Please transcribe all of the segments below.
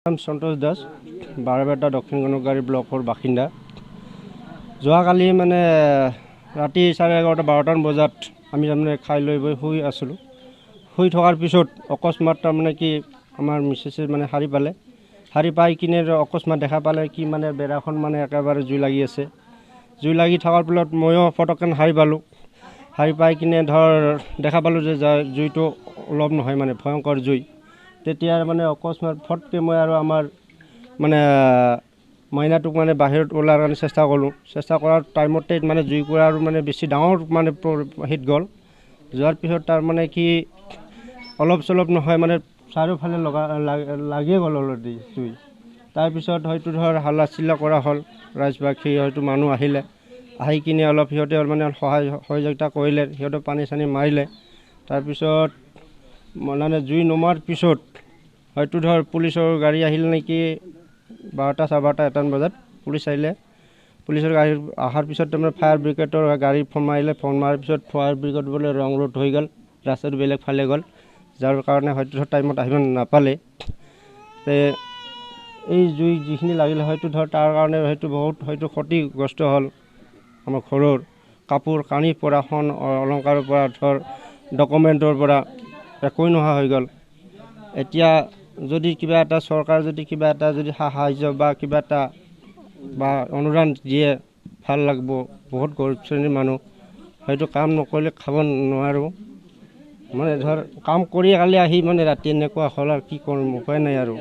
নাম সন্তোষ দাস বাৰবেটা দক্ষিণ গণকাৰী ব্লকৰ বাসিন্দা। যোৱাকালি মানে ৰাতি 11:30 বজাত আমি তাৰমানে খাই লৈ শুই আছিলোঁ। শুই থকাৰ পিছত অকস্মাত তাৰমানে কি আমাৰ মিছেছে মানে সাৰি পাই কিনে অকস্মাত দেখা পালে কি মানে বেৰাখন মানে একেবাৰে জুই লাগি আছে। জুই লাগি থকাৰ ফলত ময়ো ফটককৈ সাৰি পাই কিনে দেখা পালোঁ যে জুইটো অলপ নহয় মানে ভয়ংকৰ জুই। তেতিয়া মানে অকস্মাত ফটকৈ মই আৰু আমাৰ মানে মইনাটোক মানে বাহিৰত ওলাৰ কাৰণে চেষ্টা কৰাৰ টাইমতে মানে জুইকুৰা আৰু মানে বেছি ডাঙৰ মানে হিট গ'ল। যোৱাৰ পিছত তাৰ মানে কি অলপ চলপ নহয় মানে চাৰিওফালে লাগিয়ে গ'ল অলৰেডি জুই। তাৰপিছত হয়তো হাল্লা চিল্লা কৰা হ'ল, ৰাইজবাসী হয়তো মানুহ আহি কিনে অলপ সিহঁতে মানে সহযোগিতা কৰিলে, সিহঁতে পানী চানী মাৰিলে। তাৰপিছত মানে জুই নুমাৰ পিছত হয়তো পুলিচৰ গাড়ী আহিল নেকি 12:15 বজাত পুলিচ আহিলে। পুলিচৰ গাড়ী অহাৰ পিছত তাৰমানে ফায়াৰ ব্ৰিগেডৰ গাড়ী ফোন মাৰাৰ পিছত ফায়াৰ ব্ৰিগেড বোলে ৰং ৰোড হৈ গ'ল, ৰাস্তাটো বেলেগ ফালে গ'ল, যাৰ কাৰণে হয়তো টাইমত আহিব নাপালে। এই জুই যিখিনি লাগিলে হয়তো তাৰ কাৰণে হয়তো ক্ষতিগ্ৰস্ত হ'ল। আমাৰ ঘৰৰ কাপোৰ কানিৰ পৰা সোণ অলংকাৰৰ পৰা ডকুমেণ্টৰ পৰা একোৱেই নোহোৱা হৈ গ'ল। এতিয়া যদি কিবা এটা চৰকাৰ যদি সাহাৰ্য বা কিবা এটা বা অনুদান দিয়ে ভাল লাগব। বহুত গৰীব শ্ৰেণীৰ মানুহ হয়তো কাম নকৰিলে খাব নোৱাৰোঁ, মানে কাম কৰি কালি আহি মানে ৰাতি এনেকুৱা হ'ল আৰু কি কৰিম, উপায় নাই আৰু।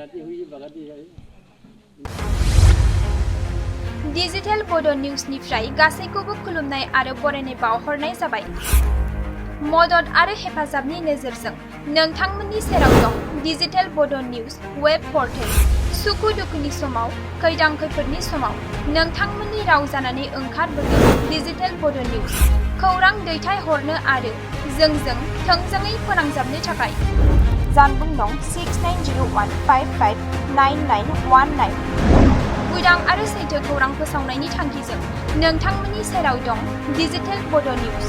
डिजिटेल बड' निउसनिफ्राय गासैखौबो खुलुमनाय आरो बरायनाय बावहरनाय जाबाय। मदद आरो हेफाजाबनि नोजोरजों नोंथांमोननि सेराव दं डिजिटेल बड' निउस वेब पर्टेल। सुखु दुखुनि समाव, खैदां खैफोदनि समाव नोंथांमोननि राव जानानै ओंखारबोगोन डिजिटेल बड' निउस। खौरां दैथायहरनो आरो जोंजों थोंजोङै फोनांजाबनो थाखाय जानबुं दं 6901559919। उदां आरो सैथो खौरां फोसावनायनि थांखिजों नोंथांमोननि सेराव दं डिजिटेल बड' निउस।